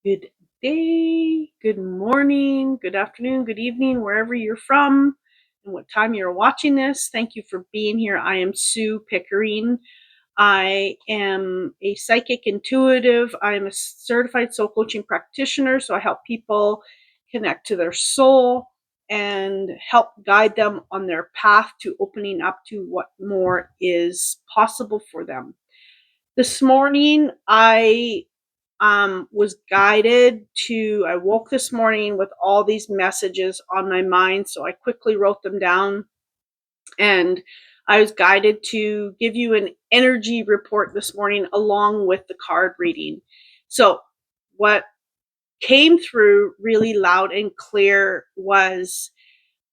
Good day, good morning, good afternoon, good evening, wherever you're from and what time you're watching this. Thank you for being here. I am Sue Pickering. I am a psychic intuitive. I am a certified soul coaching practitioner, so I help people connect to their soul and help guide them on their path to opening up to what more is possible for them. This morning, I was guided to, I woke this morning with all these messages on my mind, so I quickly wrote them down, and I was guided to give you an energy report this morning along with the card reading. So what came through really loud and clear was,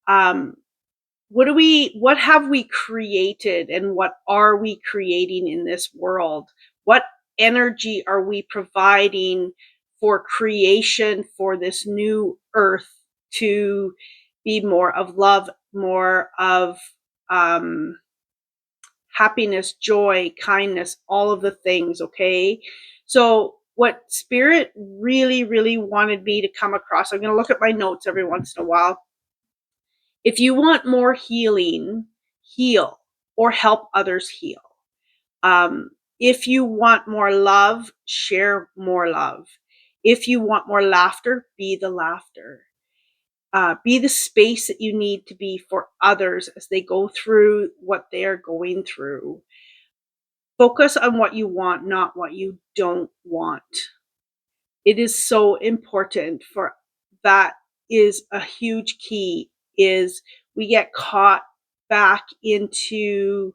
what have we created and what are we creating in this world? What energy are we providing for creation for this new earth to be more of love, more of happiness, joy, kindness, all of the things, okay? So what spirit really, really wanted me to come across, I'm going to look at my notes every once in a while. If you want more healing, heal or help others heal. If you want more love, share more love. If you want more laughter, be the laughter. Be the space that you need to be for others as they go through what they are going through. Focus on what you want, not what you don't want. It is so important for that is a huge key is we get caught back into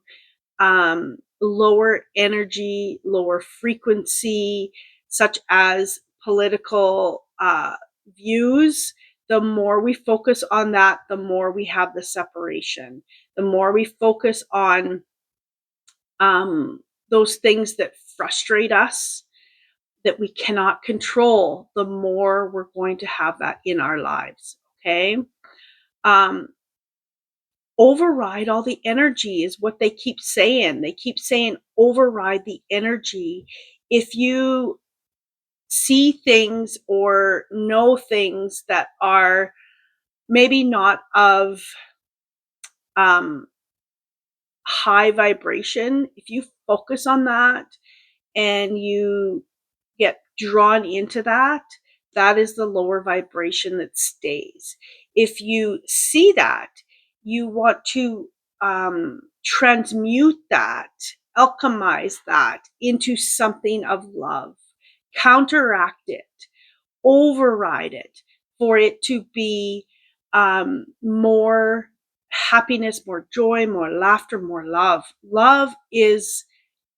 lower energy, lower frequency, such as political views. The more we focus on that, the more we have the separation. The more we focus on those things that frustrate us, that we cannot control, the more we're going to have that in our lives. Okay. Override all the energy is what they keep saying. They keep saying override the energy. If you see things or know things that are maybe not of high vibration, if you focus on that and you get drawn into that, that is the lower vibration that stays. If you see that, you want to transmute that, alchemize that into something of love, counteract it, override it for it to be more happiness, more joy, more laughter, more love. Love is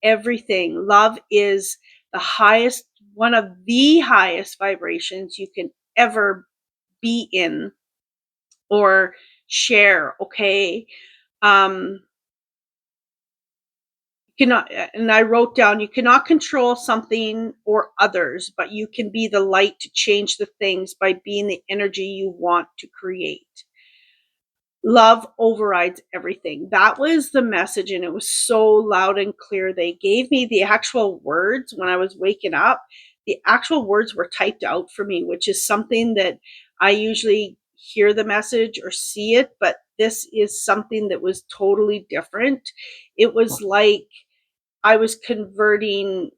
everything. Love is the highest, one of the highest vibrations you can ever be in or share. Okay. Cannot, and I wrote down, you cannot control something or others, but you can be the light to change the things by being the energy you want to create. Love overrides everything. That was the message, and it was so loud and clear. They gave me the actual words when I was waking up. The actual words were typed out for me, which is something that I usually hear the message or see it, but this is something that was totally different. It was like I was converting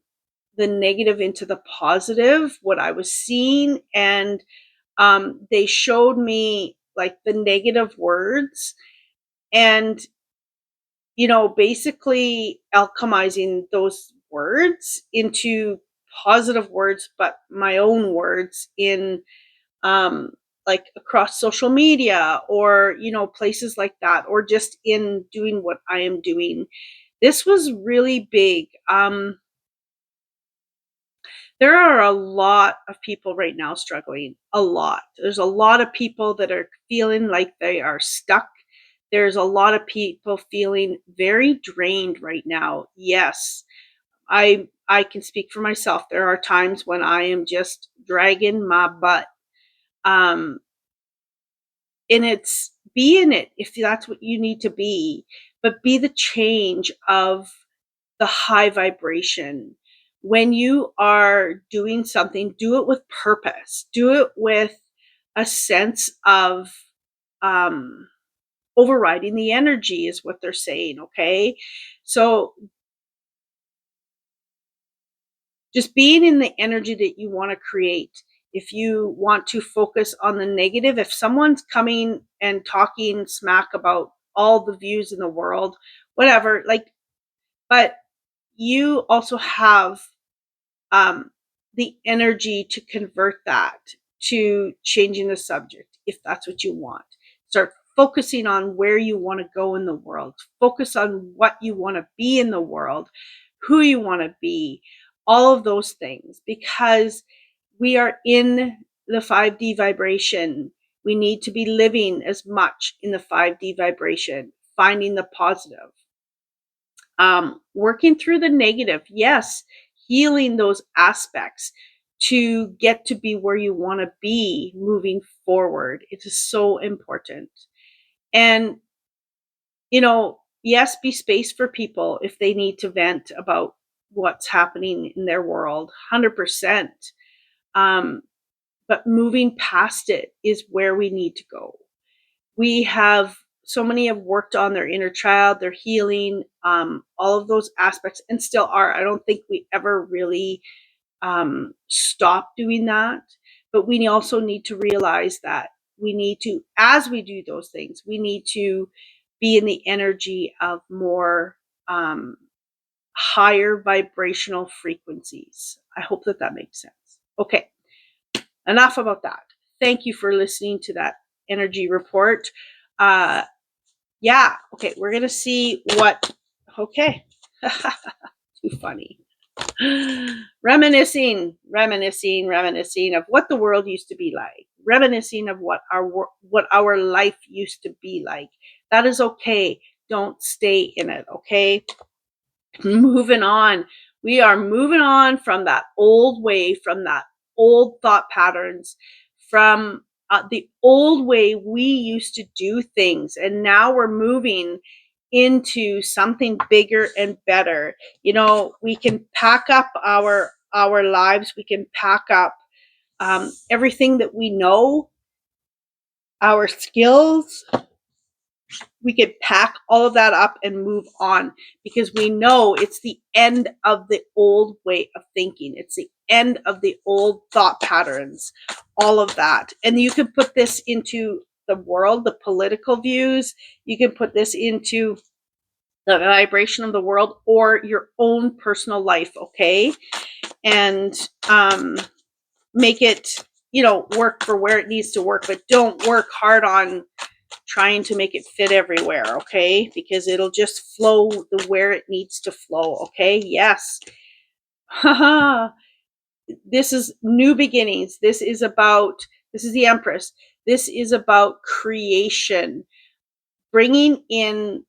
the negative into the positive, what I was seeing, and they showed me like the negative words and basically alchemizing those words into positive words, but my own words in um like across social media or places like that, or just in doing what I am doing. This was really big. There are a lot of people right now struggling. A lot. There's a lot of people that are feeling like they are stuck. There's a lot of people feeling very drained right now. Yes, I can speak for myself. There are times when I am just dragging my butt. Um, and it's be in it if that's what you need to be, but be the change of the high vibration. when you are doing something, do it with purpose. Do it with a sense of um, overriding the energy, is what they're saying. Okay. So just being in the energy that you want to create. If you want to focus on the negative, if someone's coming and talking smack about all the views in the world, whatever, like, but you also have um, the energy to convert that to changing the subject if that's what you want. Start focusing on where you want to go in the world. Focus on what you want to be in the world, who you want to be, all of those things, because we are in the 5D vibration. We need to be living as much in the 5D vibration, finding the positive, working through the negative, yes, healing those aspects to get to be where you want to be moving forward. It is so important. And, yes, be space for people if they need to vent about what's happening in their world, 100%. Um, but moving past it is where we need to go. We have so many have worked on their inner child, their healing, all of those aspects, and still are. I don't think we ever really stop doing that. But we also need to realize that we need to, as we do those things, we need to be in the energy of more higher vibrational frequencies. I hope that that makes sense. Okay, enough about that. Thank you for listening to that energy report. Uh, yeah, okay, we're gonna see what, okay, too funny. Reminiscing of what the world used to be like, reminiscing of what our life used to be like. That is okay. Don't stay in it, okay? Moving on. We are moving on from that old way, from that old thought patterns, from the old way we used to do things. And now we're moving into something bigger and better. We can pack up our lives. We can pack up everything that we know, our skills. We could pack all of that up and move on, because we know it's the end of the old way of thinking. It's the end of the old thought patterns, all of that. And you can put this into the world, the political views. You can put this into the vibration of the world or your own personal life, okay? And make it, work for where it needs to work, but don't work hard on trying to make it fit everywhere, okay? Because it'll just flow the where it needs to flow, okay? Yes. Haha. This is new beginnings. This is the Empress. This is about creation, bringing in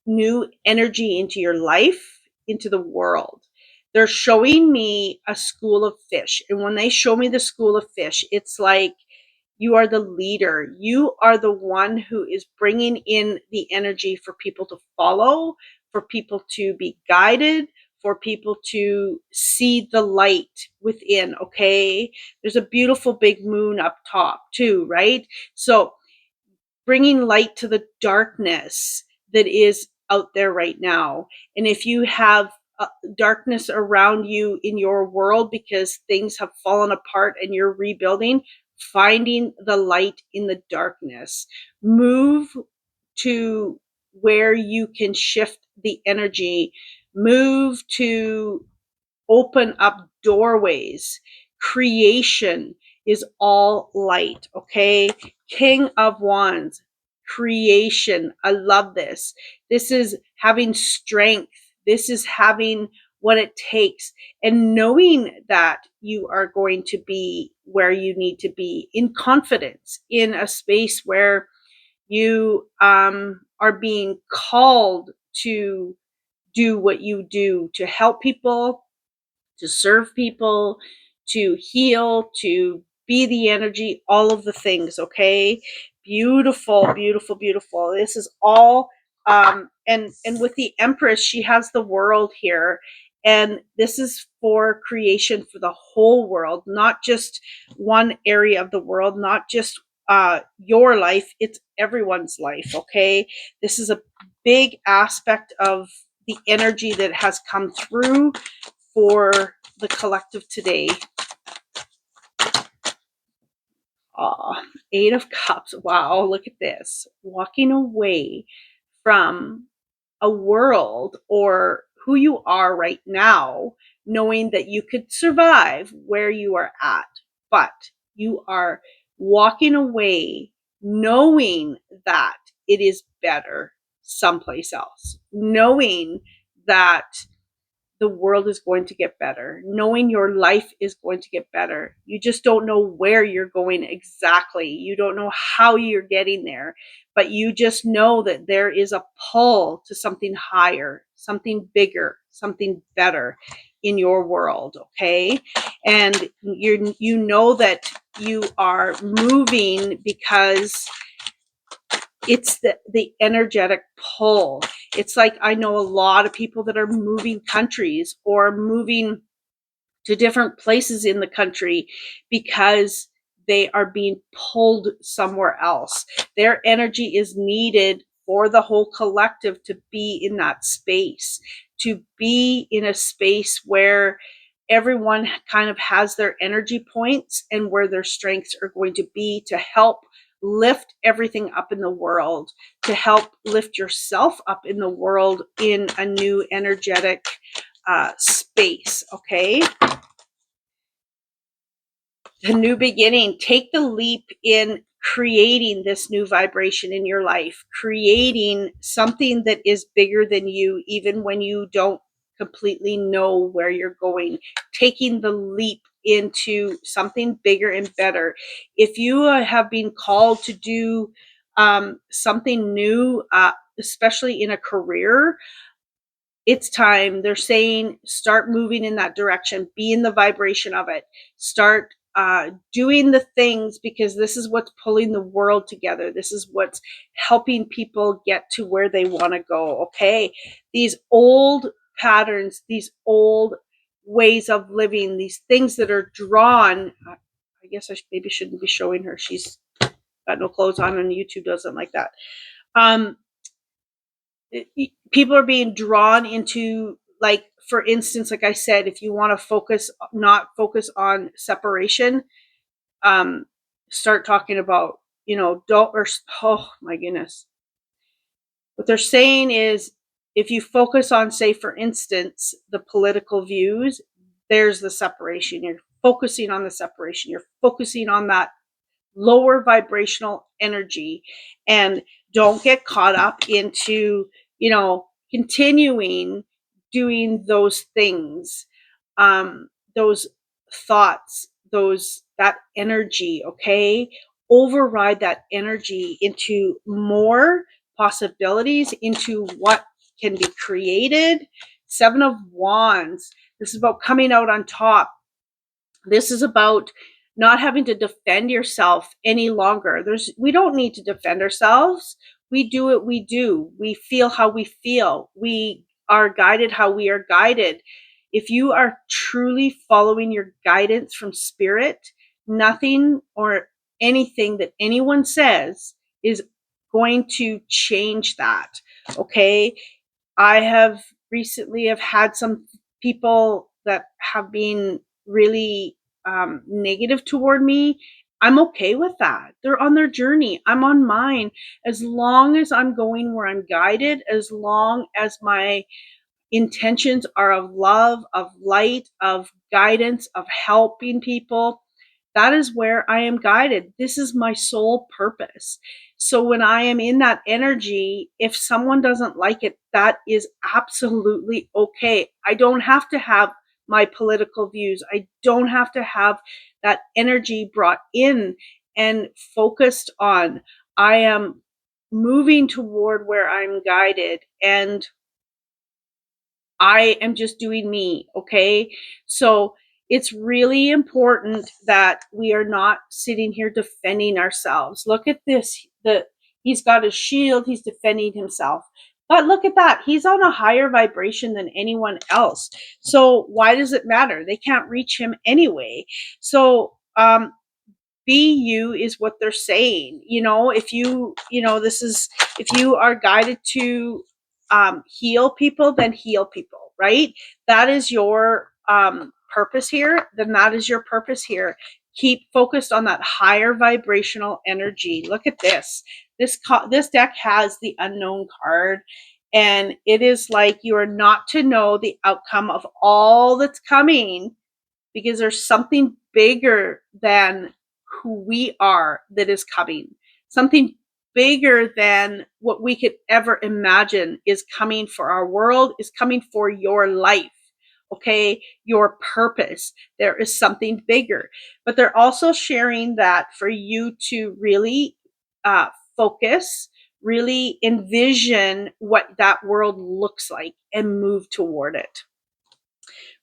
new energy into your life, into the world. They're showing me a school of fish. And when they show me the school of fish, it's like you are the leader. You are the one who is bringing in the energy for people to follow, for people to be guided, for people to see the light within, okay? There's a beautiful big moon up top too, right? So bringing light to the darkness that is out there right now. And if you have darkness around you in your world because things have fallen apart and you're rebuilding, finding the light in the darkness. Move to where you can shift the energy. Move to open up doorways. Creation is all light, okay? King of Wands, creation. I love this. This is having strength. This is having what it takes and knowing that you are going to be where you need to be in confidence, in a space where you are being called to do what you do, to help people, to serve people, to heal, to be the energy, all of the things, okay? Beautiful, beautiful, beautiful. This is all and with the Empress, she has the world here. And this is for creation for the whole world, not just one area of the world, not just your life, it's everyone's life, okay? This is a big aspect of the energy that has come through for the collective today. Eight of Cups. Wow, look at this. Walking away from a world or who you are right now, knowing that you could survive where you are at, but you are walking away knowing that it is better someplace else, knowing that the world is going to get better, knowing your life is going to get better. You just don't know where you're going exactly. You don't know how you're getting there, but you just know that there is a pull to something higher, something bigger, something better in your world, okay? And you know that you are moving because it's the energetic pull. It's like, I know a lot of people that are moving countries or moving to different places in the country because they are being pulled somewhere else. Their energy is needed for the whole collective to be in that space, to be in a space where everyone kind of has their energy points and where their strengths are going to be to help lift everything up in the world, to help lift yourself up in the world in a new energetic space, okay? The new beginning. Take the leap in creating this new vibration in your life, creating something that is bigger than you, even when you don't completely know where you're going, taking the leap into something bigger and better. If you have been called to do something new, especially in a career, it's time. They're saying start moving in that direction, be in the vibration of it, start doing the things, because this is what's pulling the world together. This is what's helping people get to where they want to go. Okay, these old patterns, these old ways of living, these things that are drawn. I guess I maybe shouldn't be showing her. She's got no clothes on, and YouTube doesn't like that. People are being drawn into, like, for instance, like I said, if you want to not focus on separation, start talking about, don't, or, oh my goodness. What they're saying is, if you focus on, say, for instance, the political views, there's the separation. You're focusing on the separation. You're focusing on that lower vibrational energy, and don't get caught up into, continuing doing those things, those thoughts, that energy, okay? Override that energy into more possibilities, into what can be created. Seven of Wands. This is about coming out on top. This is about not having to defend yourself any longer. We don't need to defend ourselves. We do what we do. We feel how we feel. We are guided how we are guided. If you are truly following your guidance from spirit, nothing or anything that anyone says is going to change that. Okay? I have recently have had some people that have been really negative toward me. I'm okay with that. They're on their journey. I'm on mine. As long as I'm going where I'm guided, as long as my intentions are of love, of light, of guidance, of helping people, that is where I am guided. This is my sole purpose. So when I am in that energy, if someone doesn't like it, that is absolutely okay. I don't have to have my political views. I don't have to have that energy brought in and focused on. I am moving toward where I'm guided, and I am just doing me, okay? So it's really important that we are not sitting here defending ourselves. Look at this. He's got a shield. He's defending himself. But look at that. He's on a higher vibration than anyone else. So why does it matter? They can't reach him anyway. So be you is what they're saying. If this is, if you are guided to heal people, then heal people, right? That is your purpose here. Then that is your purpose here. Keep focused on that higher vibrational energy. Look at this. This deck has the unknown card, and it is like you are not to know the outcome of all that's coming, because there's something bigger than who we are that is coming. Something bigger than what we could ever imagine is coming for our world, is coming for your life. Okay, your purpose. There is something bigger. But they're also sharing that for you to really focus, really envision what that world looks like and move toward it,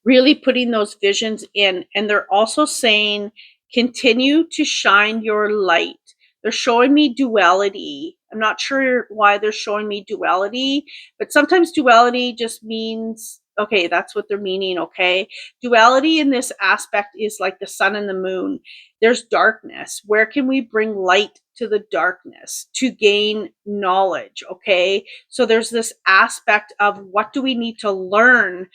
really putting those visions in. And they're also saying, continue to shine your light. They're showing me duality. I'm not sure why they're showing me duality, but sometimes duality just means, okay, that's what they're meaning. Okay. Duality in this aspect is like the sun and the moon. There's darkness. Where can we bring light to the darkness to gain knowledge? Okay. So there's this aspect of what do we need to learn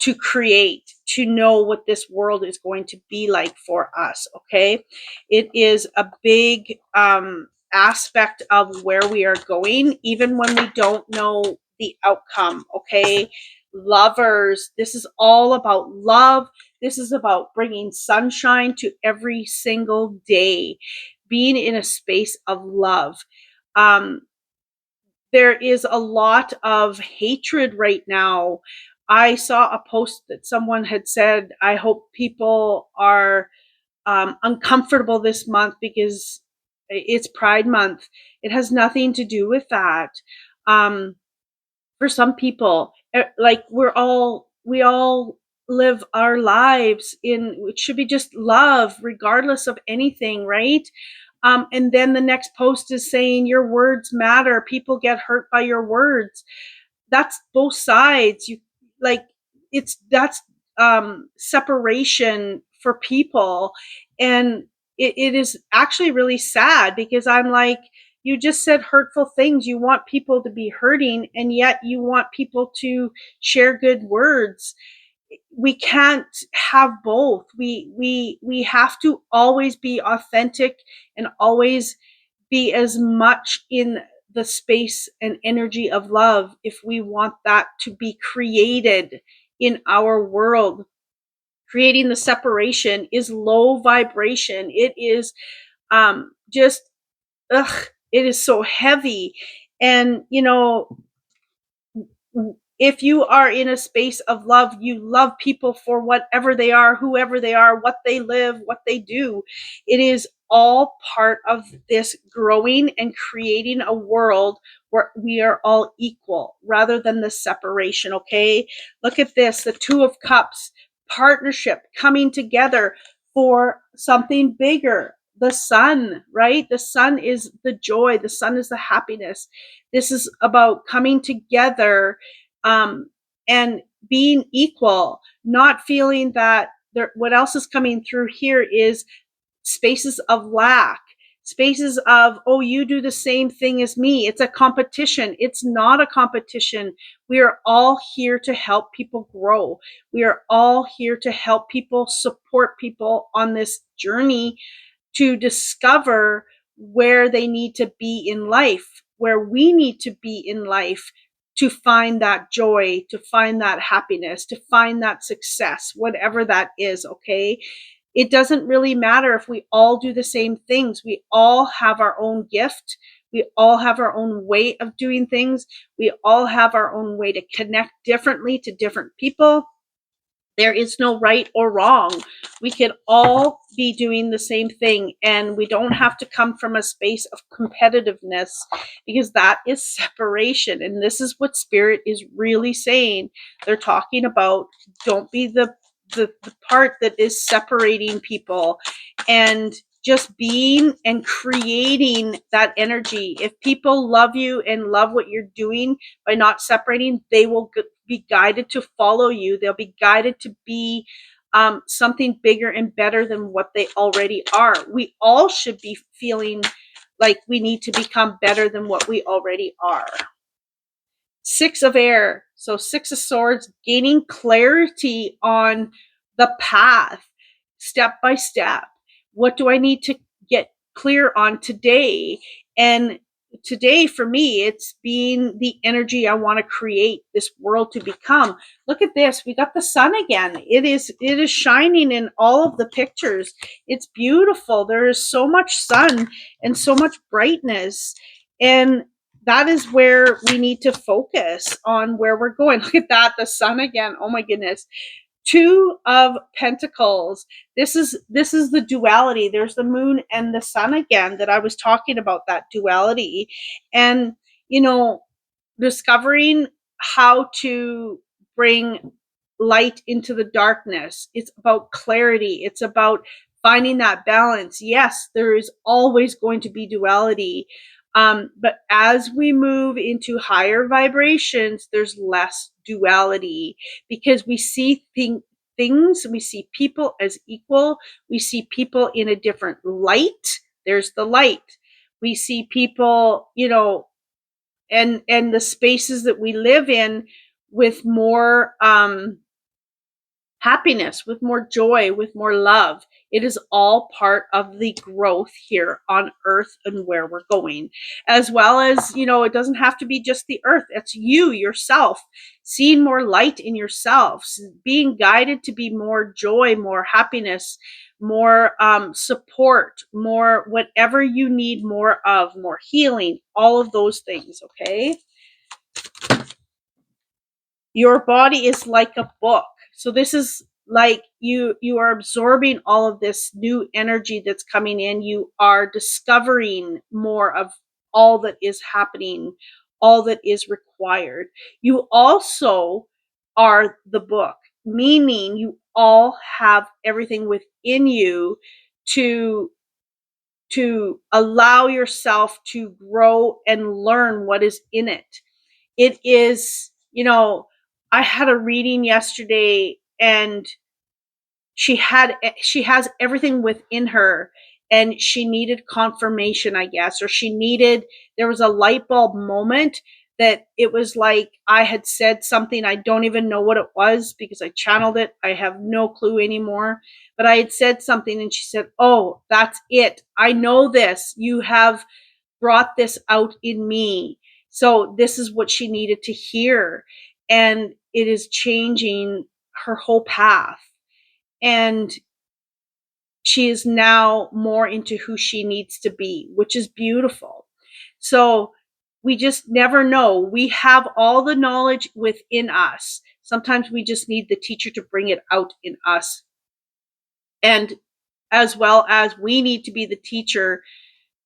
to create, to know what this world is going to be like for us. Okay. It is a big aspect of where we are going, even when we don't know the outcome. Okay. Lovers, this is all about love. This is about bringing sunshine to every single day, being in a space of love. There is a lot of hatred right now. I saw a post that someone had said, I hope people are uncomfortable this month because it's Pride Month. It has nothing to do with that. For some people, like we all live our lives in, it should be just love, regardless of anything, right? And then the next post is saying your words matter. People get hurt by your words. That's both sides. You like that's separation for people, and it is actually really sad, because I'm like, you just said hurtful things. You want people to be hurting, and yet you want people to share good words. We can't have both. We have to always be authentic and always be as much in the space and energy of love if we want that to be created in our world. Creating the separation is low vibration. It is just it is so heavy. And if you are in a space of love, you love people for whatever they are, whoever they are, what they live, what they do. It is all part of this growing and creating a world where we are all equal rather than the separation. Okay. Look at this, the Two of Cups, partnership, coming together for something bigger. The sun, right? The sun is the joy. The sun is the happiness. This is about coming together, um, and being equal, not feeling that what else is coming through here is spaces of lack, spaces of, oh, you do the same thing as me. It's a competition. It's not a competition. We are all here to help people grow. We are all here to help people, support people on this journey to discover where they need to be in life, where we need to be in life, to find that joy, to find that happiness, to find that success, whatever that is. Okay. It doesn't really matter if we all do the same things. We all have our own gift. We all have our own way of doing things. We all have our own way to connect differently to different people. There is no right or wrong. We could all be doing the same thing, and we don't have to come from a space of competitiveness, because that is separation. And this is what Spirit is really saying. They're talking about, don't be the part that is separating people. And just being and creating that energy. If people love you and love what you're doing by not separating, they will be guided to follow you. They'll be guided to be something bigger and better than what they already are. We all should be feeling like we need to become better than what we already are. Six of air. So Six of Swords, gaining clarity on the path, step by step. What do I need to get clear on today? And today for me, it's being the energy I want to create this world to become. Look at this. We got the sun again. It is shining in all of the pictures. It's beautiful. There is so much sun and so much brightness. And that is where we need to focus on where we're going. Look at that, the sun again. Oh my goodness. Two of Pentacles. This is the duality. There's the moon and the sun again that I was talking about, that duality. And discovering how to bring light into the darkness. It's about clarity. It's about finding that balance. Yes, there is always going to be duality. But as we move into higher vibrations, there's less duality because we see things, we see people as equal. We see people in a different light. There's the light. We see people, and the spaces that we live in with more happiness, with more joy, with more love. It is all part of the growth here on earth and where we're going. As well as, it doesn't have to be just the earth. It's you, yourself, seeing more light in yourself, being guided to be more joy, more happiness, more support, more whatever you need more of, more healing, all of those things, okay? Your body is like a book. So this is like you are absorbing all of this new energy that's coming in. You are discovering more of all that is happening, all that is required. You also are the book, meaning you all have everything within you to allow yourself to grow and learn what is in it. It is, I had a reading yesterday and she has everything within her and she needed confirmation, I guess, or there was a light bulb moment that it was like I had said something. I don't even know what it was because I channeled it. I have no clue anymore, but I had said something and she said, "Oh, that's it. I know this. You have brought this out in me." So this is what she needed to hear. And it is changing her whole path. And she is now more into who she needs to be, which is beautiful. So we just never know. We have all the knowledge within us. Sometimes we just need the teacher to bring it out in us. And as well as we need to be the teacher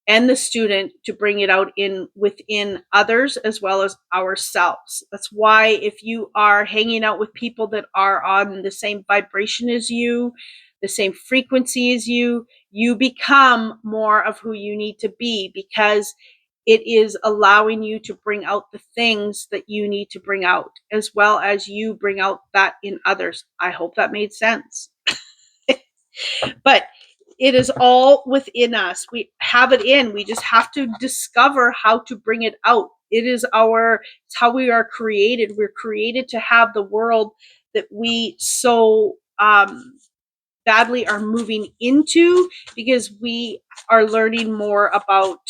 and the student to bring it out within others as well as ourselves. That's why if you are hanging out with people that are on the same vibration as you, the same frequency as you become more of who you need to be, because it is allowing you to bring out the things that you need to bring out, as well as you bring out that in others. I hope that made sense. But it is all within us. We have it in. We just have to discover how to bring it out. It's how we are created. We're created to have the world that we so badly are moving into, because we are learning more about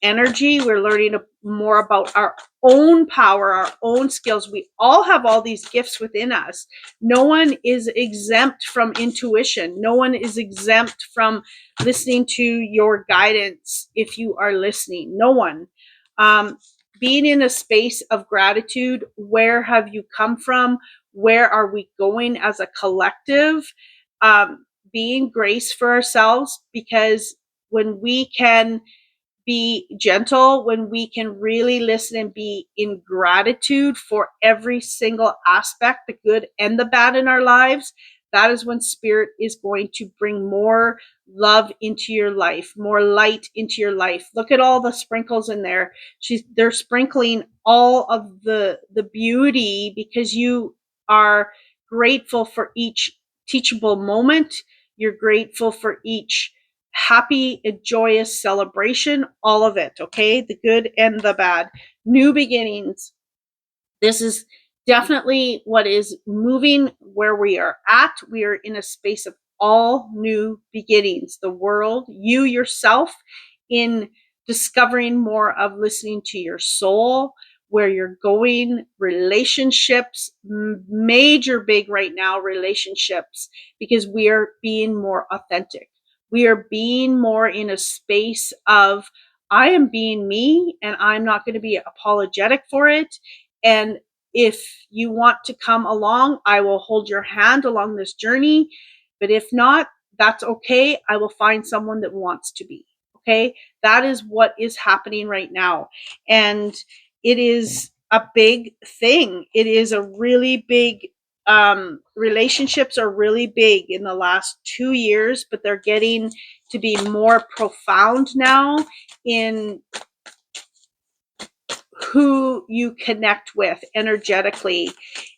energy. We're learning more about our own power, our own skills. We all have all these gifts within us. No one is exempt from intuition. No one is exempt from listening to your guidance if you are listening. No one. Being in a space of gratitude. Where have you come from? Where are we going as a collective? Being grace for ourselves, because when we can be gentle, when we can really listen and be in gratitude for every single aspect, the good and the bad in our lives, that is when Spirit is going to bring more love into your life, more light into your life. Look at all the sprinkles in there. They're sprinkling all of the beauty, because you are grateful for each teachable moment. You're grateful for each happy and joyous celebration, all of it, okay? The good and the bad. New beginnings. This is definitely what is moving where we are at. We are in a space of all new beginnings. The world, you yourself, in discovering more of listening to your soul, where you're going, relationships, major big right now, relationships, because we are being more authentic. We are being more in a space of, I am being me and I'm not going to be apologetic for it. And if you want to come along, I will hold your hand along this journey. But if not, that's okay. I will find someone that wants to be. Okay. That is what is happening right now. And it is a big thing. It is a really big, relationships are really big in the last 2 years, but they're getting to be more profound now in who you connect with energetically.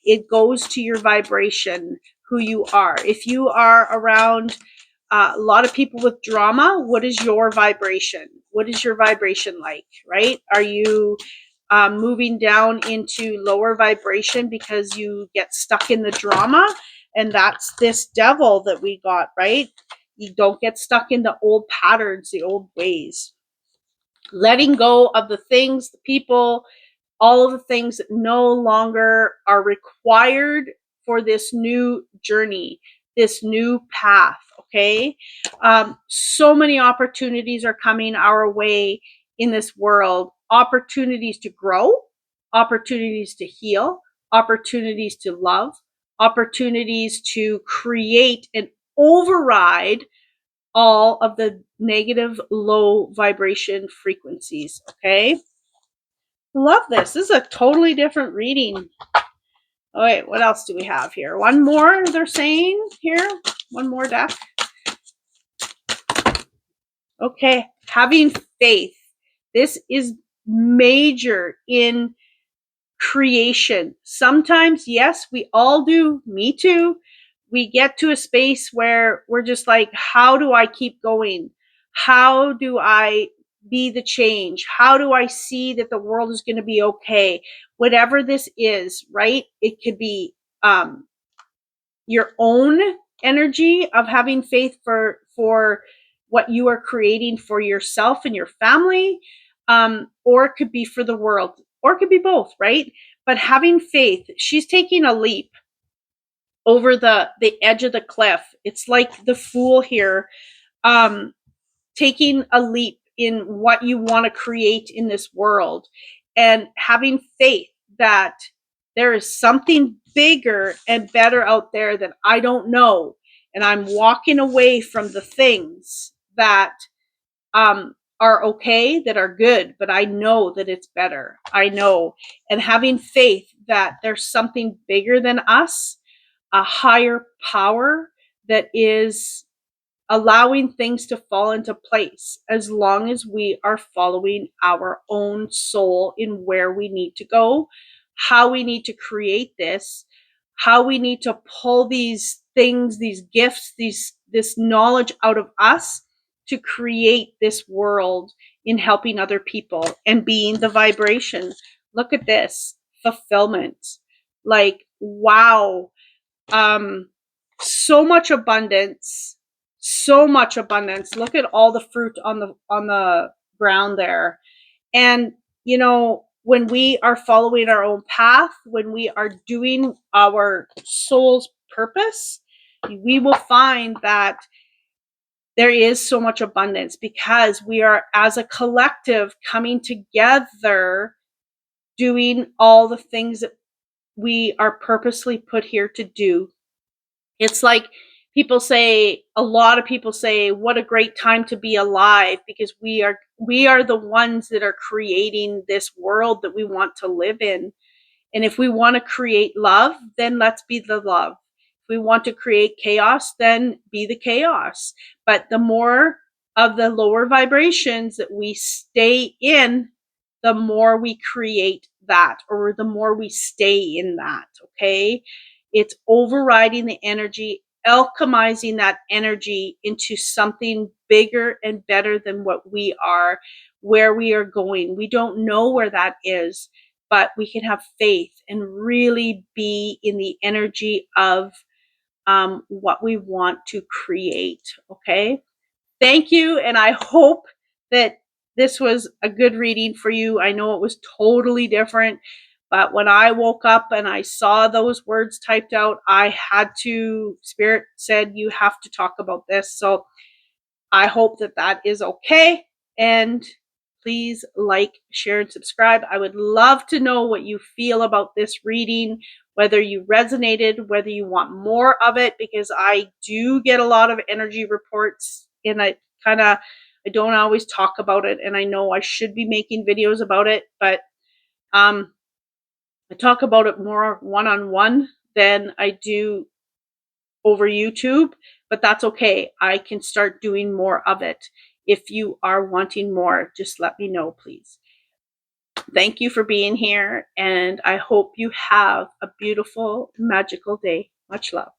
It goes to your vibration, who you are. If you are around a lot of people with drama, what is your vibration? What is your vibration like, right? Are you moving down into lower vibration because you get stuck in the drama? And that's this devil that we got, right? You don't get stuck in the old patterns, the old ways. Letting go of the things, the people, all of the things that no longer are required for this new journey, this new path. Okay. So many opportunities are coming our way in this world, opportunities to grow, opportunities to heal, opportunities to love, opportunities to create and override all of the negative low vibration frequencies. Okay. Love this. This is a totally different reading. All right, what else do we have here? One more, they're saying here. One more deck. Okay, having faith. This is major in creation. Sometimes, yes, we all do. Me too. We get to a space where we're just like, how do I keep going? How do I be the change? How do I see that the world is going to be okay? Whatever this is, right? It could be your own energy of having faith for what you are creating for yourself and your family, or it could be for the world, or it could be both, right? But having faith, she's taking a leap over the edge of the cliff. It's like the fool here, um, taking a leap in what you want to create in this world, and having faith that there is something bigger and better out there that I don't know. And I'm walking away from the things that are okay, that are good, but I know that it's better. I know. And having faith that there's something bigger than us, a higher power that is allowing things to fall into place, as long as we are following our own soul in where we need to go, how we need to create this, how we need to pull these things, these gifts, this knowledge out of us to create this world in helping other people and being the vibration. Look at this fulfillment. Like, wow. So much abundance, so much abundance. Look at all the fruit on the ground there. And you know, when we are following our own path, when we are doing our soul's purpose, we will find that there is so much abundance, because we are, as a collective, coming together, doing all the things that we are purposely put here to do. It's like a lot of people say, what a great time to be alive, because we are the ones that are creating this world that we want to live in. And if we want to create love, then let's be the love. we want to create chaos, then be the chaos. But the more of the lower vibrations that we stay in, the more we create that, or the more we stay in that. Okay. It's overriding the energy, alchemizing that energy into something bigger and better than what we are, where we are going. We don't know where that is, but we can have faith and really be in the energy of what we want to create. Okay. Thank you. And I hope that this was a good reading for you. I know it was totally different, but when I woke up and I saw those words typed out, I had to, Spirit said, you have to talk about this. So I hope that that is okay. And please like, share, and subscribe. I would love to know what you feel about this reading, whether you resonated, whether you want more of it, because I do get a lot of energy reports and I don't always talk about it. And I know I should be making videos about it, but I talk about it more one-on-one than I do over YouTube, but that's okay. I can start doing more of it. If you are wanting more, just let me know, please. Thank you for being here, and I hope you have a beautiful, magical day. Much love.